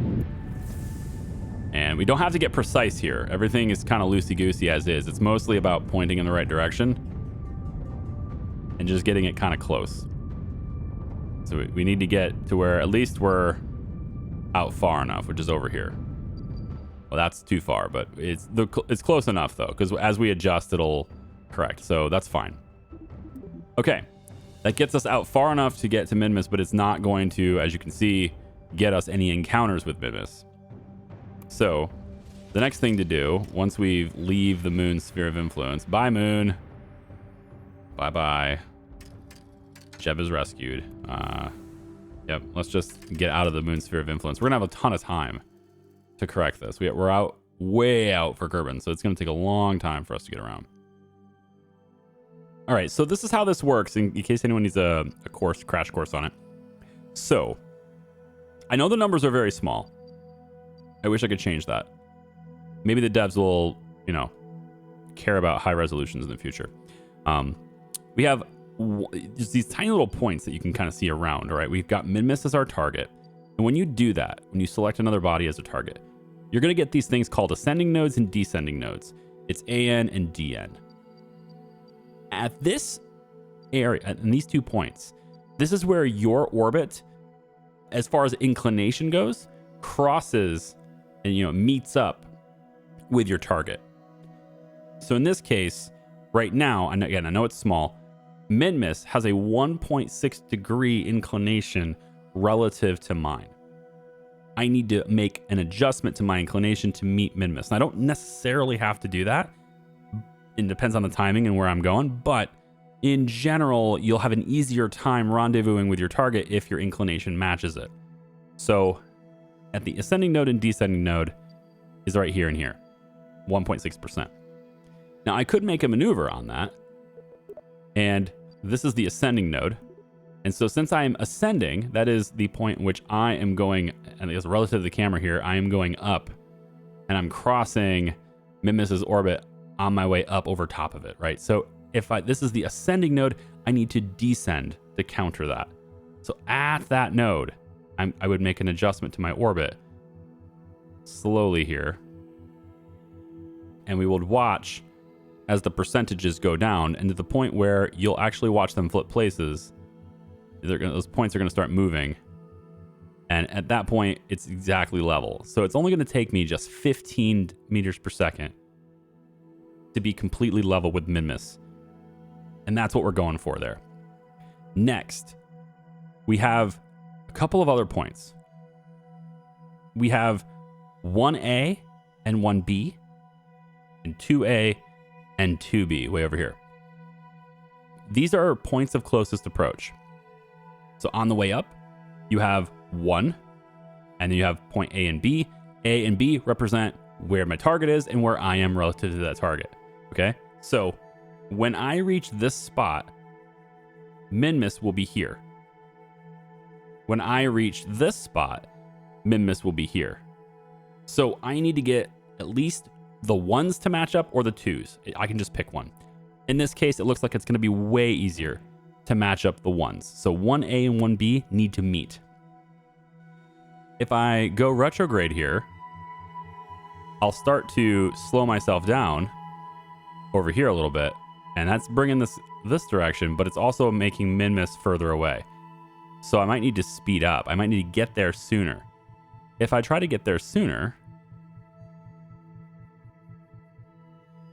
And we don't have to get precise here. Everything is kind of loosey-goosey as is. It's mostly about pointing in the right direction and just getting it kind of close. So we need to get to where at least we're out far enough, which is over here. Well, that's too far, but it's close enough though, because as we adjust, it'll correct. So that's fine. Okay, that gets us out far enough to get to Minmus, but it's not going to, as you can see, get us any encounters with Minmus. So the next thing to do, once we leave the moon's sphere of influence, bye moon, bye. Jeb is rescued. Yep, let's just get out of the moon's sphere of influence. We're gonna have a ton of time to correct this. We're way out for Kerbin, so it's gonna take a long time for us to get around. All right, so this is how this works in case anyone needs a crash course on it. So I know the numbers are very small. I wish I could change that. Maybe the devs will, care about high resolutions in the future. We have just these tiny little points that you can kind of see around, all right? We've got Minmus as our target. And when you do that, when you select another body as a target, you're going to get these things called ascending nodes and descending nodes. It's AN and DN. At this area, in these 2 points, this is where your orbit, as far as inclination goes, crosses and meets up with your target. So in this case, right now, and again, I know it's small, Minmus has a 1.6 degree inclination relative to mine. I need to make an adjustment to my inclination to meet Minmus. And I don't necessarily have to do that. It depends on the timing and where I'm going, but in general, you'll have an easier time rendezvousing with your target if your inclination matches it. So at the ascending node and descending node is right here and here, 1.6%. Now I could make a maneuver on that, and this is the ascending node. And so since I am ascending, that is the point in which I am going, and I guess relative to the camera here, I am going up and I'm crossing Minmus's orbit on my way up over top of it, right? So if this is the ascending node, I need to descend to counter that. So at that node, I would make an adjustment to my orbit slowly here. And we would watch as the percentages go down, and to the point where you'll actually watch them flip places. Those points are going to start moving. And at that point, it's exactly level. So it's only going to take me just 15 meters per second to be completely level with Minmus. And that's what we're going for there. Next, we have a couple of other points. We have 1A and 1B, and 2A and 2B way over here. These are points of closest approach. So on the way up, you have 1, and then you have point A and B. A and B represent where my target is and where I am relative to that target. Okay? So when I reach this spot, Minmus will be here. When I reach this spot, Minmus will be here. So I need to get at least the 1s to match up or the 2s. I can just pick one. In this case, it looks like it's going to be way easier to match up the 1s. So 1A and 1B need to meet. If I go retrograde here, I'll start to slow myself down over here a little bit. And that's bringing this direction, but it's also making Minmus further away. So I might need to speed up. I might need to get there sooner. If I try to get there sooner,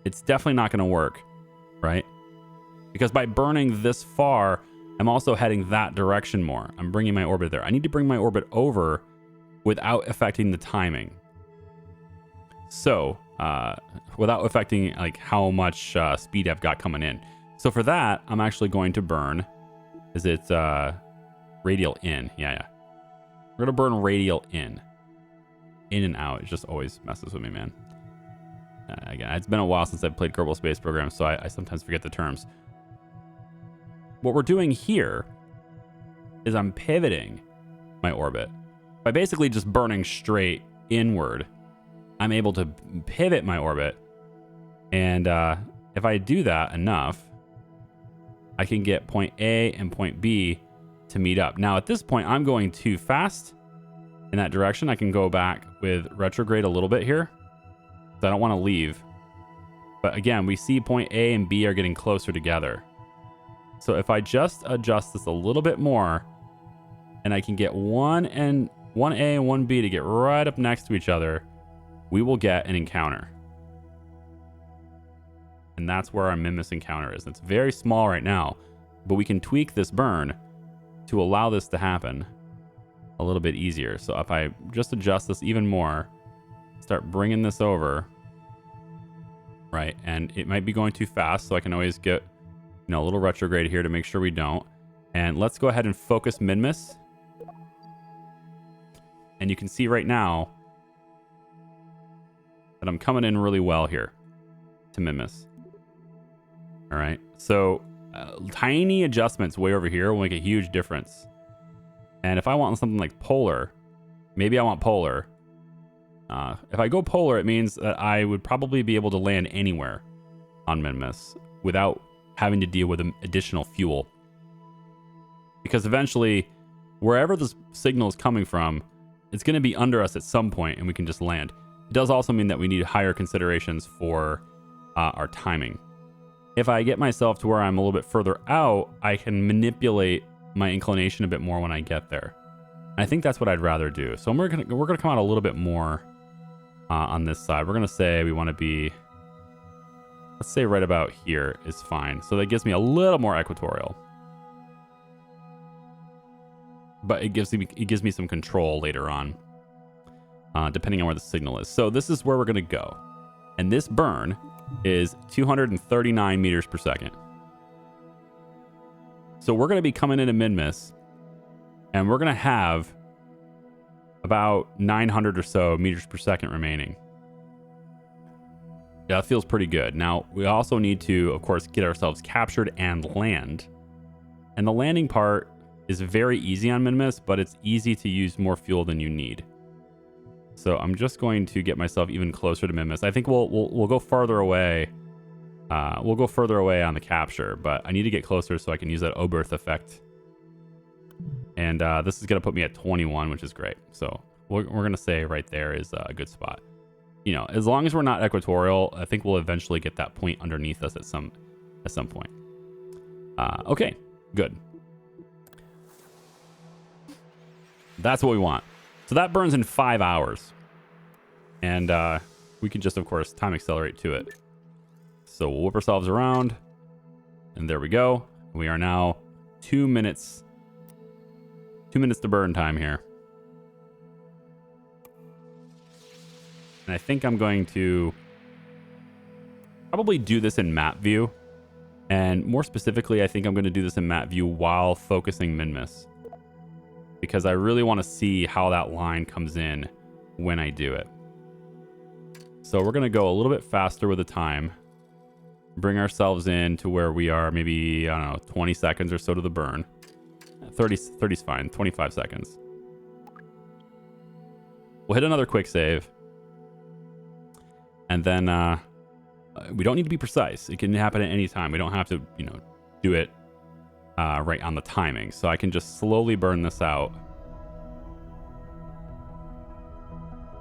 it's definitely not going to work, right? Because by burning this far, I'm also heading that direction more. I'm bringing my orbit there. I need to bring my orbit over without affecting the timing. So, without affecting like how much speed I've got coming in. So for that, I'm actually going to burn, is it radial in? Yeah. We're going to burn radial in. In and out. It just always messes with me, man. Again, it's been a while since I've played Kerbal Space Program, so I sometimes forget the terms. What we're doing here is I'm pivoting my orbit. By basically just burning straight inward, I'm able to pivot my orbit And if I do that enough, I can get point A and point B to meet up. Now, at this point, I'm going too fast in that direction. I can go back with retrograde a little bit here. So I don't want to leave. But again, we see point A and B are getting closer together. So if I just adjust this a little bit more, and I can get 1A and 1B to get right up next to each other, we will get an encounter. And that's where our Minmus encounter is. It's very small right now, but we can tweak this burn to allow this to happen a little bit easier. So if I just adjust this even more, start bringing this over, right? And it might be going too fast, so I can always get, you know, a little retrograde here to make sure we don't. And let's go ahead and focus Minmus. And you can see right now that I'm coming in really well here to Minmus. All right, so tiny adjustments way over here will make a huge difference. And if I want something like polar, maybe I want polar. If I go polar, it means that I would probably be able to land anywhere on Minmus without having to deal with additional fuel. Because eventually, wherever this signal is coming from, it's going to be under us at some point and we can just land. It does also mean that we need higher considerations for our timing. If I get myself to where I'm a little bit further out, I can manipulate my inclination a bit more when I get there. And I think that's what I'd rather do. So we're gonna come out a little bit more on this side. We're gonna say we want to be, let's say right about here is fine. So that gives me a little more equatorial, but it gives me some control later on, depending on where the signal is. So this is where we're gonna go, and this burn is 239 meters per second. So we're going to be coming into Minmus, and we're going to have about 900 or so meters per second remaining. Yeah, that feels pretty good. Now, we also need to, of course, get ourselves captured and land. And the landing part is very easy on Minmus, but it's easy to use more fuel than you need. So I'm just going to get myself even closer to Minmus. I think we'll go farther away. We'll go further away on the capture, but I need to get closer so I can use that Oberth effect. And this is going to put me at 21, which is great. So we're going to say right there is a good spot. You know, as long as we're not equatorial, I think we'll eventually get that point underneath us at some point. Okay, good. That's what we want. So that burns in 5 hours. And we can just, of course, time accelerate to it. So we'll whip ourselves around. And there we go. We are now 2 minutes. 2 minutes to burn time here. And I think I'm going to probably do this in map view. And more specifically, I think I'm going to do this in map view while focusing Minmus, because I really want to see how that line comes in when I do it. So we're going to go a little bit faster with the time, bring ourselves in to where we are maybe, I don't know, 20 seconds or so to the burn. 30's fine, 25 seconds. We'll hit another quick save. And then we don't need to be precise. It can happen at any time. We don't have to, you know, do it right on the timing. So I can just slowly burn this out.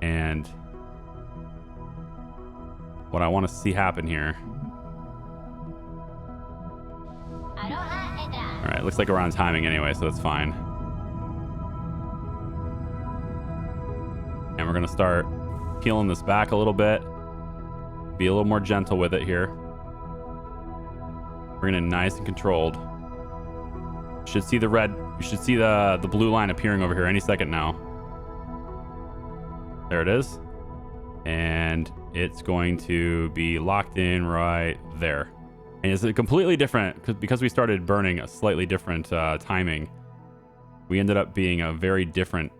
And what I want to see happen here. All right, looks like we're on timing anyway, so that's fine. And we're going to start peeling this back a little bit. Be a little more gentle with it here. Bring it in nice and controlled. Should see the red, you should see the blue line appearing over here any second now. There it is. And it's going to be locked in right there. And it's a completely different, because we started burning a slightly different timing. We ended up being a very different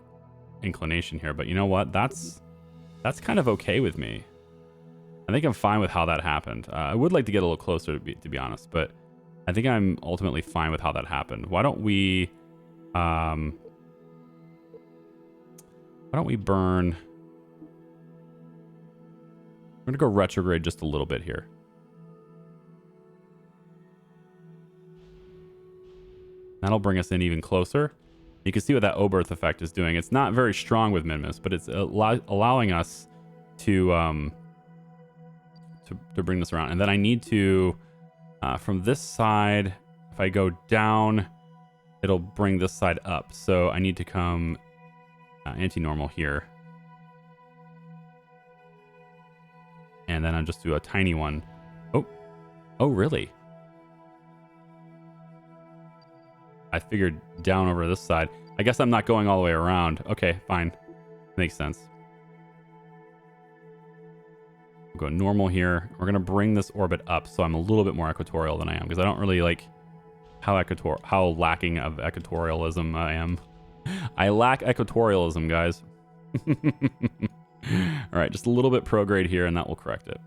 inclination here. But you know what? That's kind of okay with me. I think I'm fine with how that happened. I would like to get a little closer, to be honest, but I think I'm ultimately fine with how that happened. Why don't we burn? I'm gonna go retrograde just a little bit here. That'll bring us in even closer. You can see what that O-berth effect is doing. It's not very strong with Minmus, but it's allowing us to bring this around. And then I need to, from this side, if I go down, it'll bring this side up. So I need to come anti-normal here. And then I'll just do a tiny one. Oh, really? I figured down over this side. I guess I'm not going all the way around. Okay, fine. Makes sense. We'll go normal here. We're going to bring this orbit up so I'm a little bit more equatorial than I am, because I don't really like how lacking of equatorialism I am. I lack equatorialism, guys. All right, just a little bit prograde here, and that will correct it.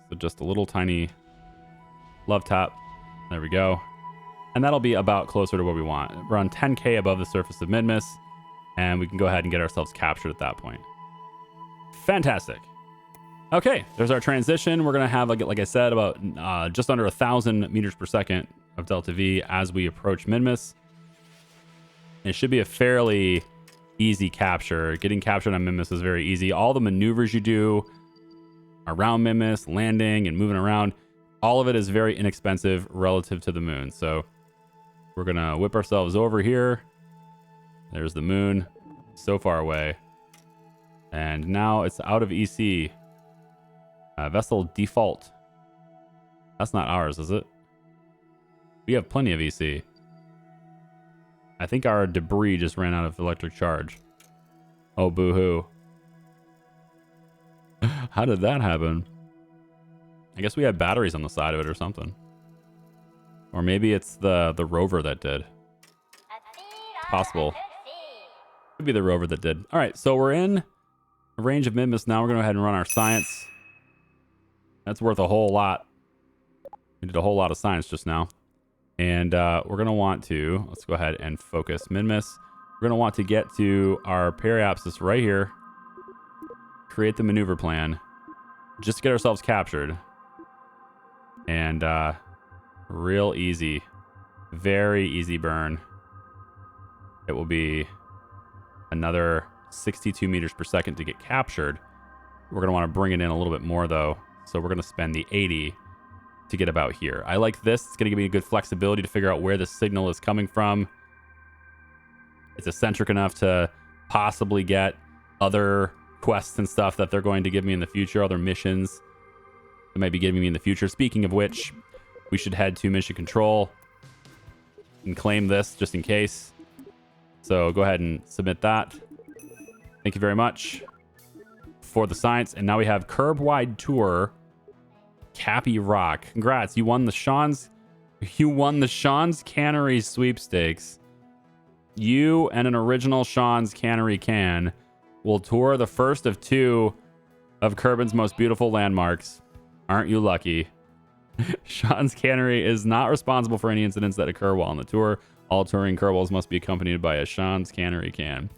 So just a little tiny love tap. There we go. And that'll be about closer to what we want. We're on 10K above the surface of Minmus, and we can go ahead and get ourselves captured at that point. Fantastic. Okay, there's our transition. We're going to have, like I said, about just under 1,000 meters per second of delta V as we approach Minmus. It should be a fairly easy capture. Getting captured on Minmus is very easy. All the maneuvers you do around Minmus, landing and moving around, all of it is very inexpensive relative to the moon. So we're going to whip ourselves over here. There's the moon, so far away. And now it's out of EC. Vessel default. That's not ours, is it? We have plenty of EC. I think our debris just ran out of electric charge. Oh, boo-hoo. How did that happen? I guess we had batteries on the side of it or something. Or maybe it's the rover that did. Possible. Could be the rover that did. All right, so we're in a range of Minmus now. We're going to go ahead and run our science. That's worth a whole lot. We did a whole lot of science just now. And we're going to want to, let's go ahead and focus Minmus. We're going to want to get to our periapsis right here. Create the maneuver plan. Just to get ourselves captured. And real easy. Very easy burn. It will be another 62 meters per second to get captured. We're going to want to bring it in a little bit more, though. So we're going to spend the 80 to get about here. I like this. It's going to give me a good flexibility to figure out where the signal is coming from. It's eccentric enough to possibly get other quests and stuff that they're going to give me in the future, other missions that might be giving me in the future. Speaking of which, we should head to mission control and claim this just in case. So go ahead and submit that. Thank you very much for the science. And now we have curb-wide tour, Cappy Rock. Congrats, you won the Sean's Cannery sweepstakes. You and an original Sean's Cannery can will tour the first of 2 of Kerbin's most beautiful landmarks. Aren't you lucky? Sean's Cannery is not responsible for any incidents that occur while on the tour. All touring Kerbals must be accompanied by a Sean's Cannery can.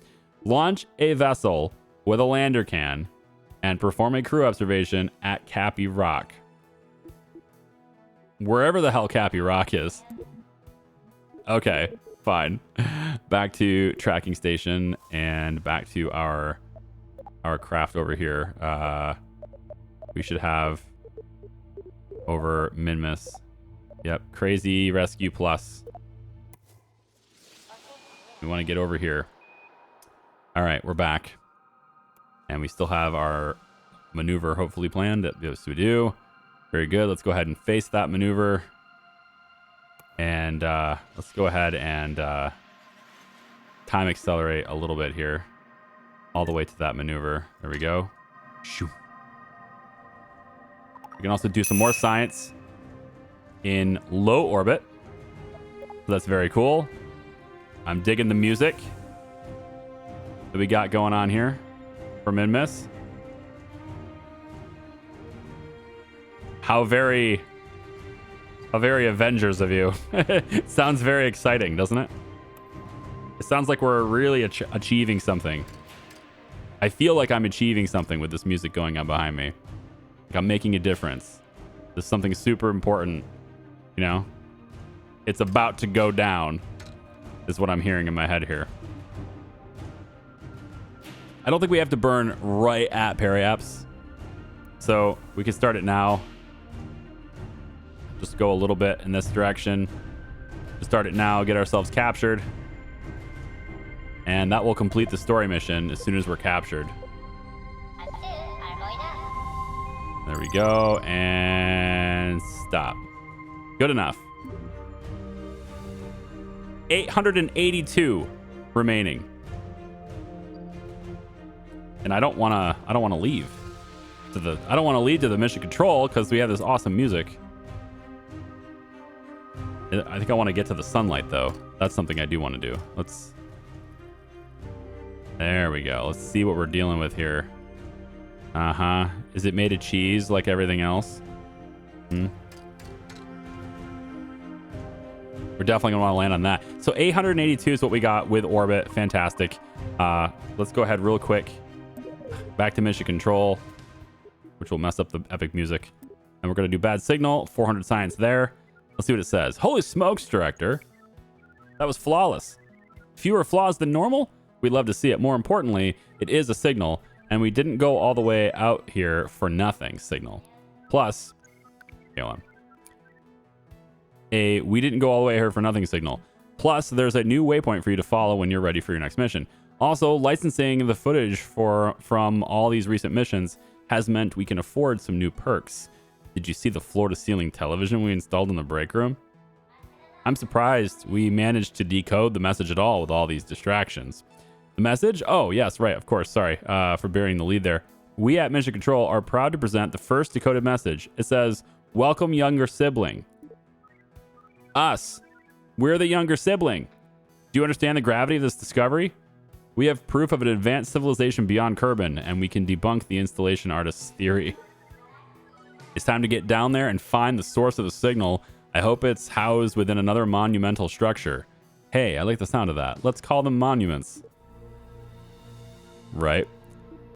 Launch a vessel with a lander can and perform a crew observation at Cappy Rock. Wherever the hell Cappy Rock is. Okay, fine. Back to tracking station and back to our craft over here. We should have over Minmus. Yep, Crazy Rescue Plus. We want to get over here. All right, we're back. And we still have our maneuver hopefully planned. Yes, we do. Very good. Let's go ahead and face that maneuver. And let's go ahead and time accelerate a little bit here. All the way to that maneuver. There we go. Shoo. We can also do some more science in low orbit. So that's very cool. I'm digging the music that we got going on here for Minmus. How very Avengers of you. It sounds very exciting, doesn't it? It sounds like we're really achieving something. I feel like I'm achieving something with this music going on behind me. Like I'm making a difference. This is something super important, you know? It's about to go down, is what I'm hearing in my head here. I don't think we have to burn right at periaps, so we can start it now. Just go a little bit in this direction. Just start it now, get ourselves captured. And that will complete the story mission as soon as we're captured. There we go. And stop. Good enough. 882 remaining. And I don't want to leave to the I don't want to lead to the mission control because we have this awesome music. I think I want to get to the sunlight though. That's something I do want to do. There we go. Let's see what we're dealing with here. Is it made of cheese like everything else? We're definitely gonna want to land on that. So 882 is what we got with orbit. Fantastic. Let's go ahead real quick. Back to mission control, which will mess up the epic music. And we're gonna do bad signal. 400 science there. Let's see what it says. Holy smokes, director. That was flawless. Fewer flaws than normal? We'd love to see it. More importantly, it is a signal, and we didn't go all the way out here for nothing signal. Plus, hold on. We didn't go all the way here for nothing signal. Plus, there's a new waypoint for you to follow when you're ready for your next mission. Also, licensing the footage from all these recent missions has meant we can afford some new perks. Did you see the floor-to-ceiling television we installed in the break room? I'm surprised we managed to decode the message at all with all these distractions. The message? Oh, yes, right, of course. Sorry for burying the lead there. We at Mission Control are proud to present the first decoded message. It says, welcome younger sibling. Us. We're the younger sibling. Do you understand the gravity of this discovery? We have proof of an advanced civilization beyond Kerbin, and we can debunk the installation artist's theory. It's time to get down there and find the source of the signal. I hope it's housed within another monumental structure. Hey, I like the sound of that. Let's call them monuments. Right.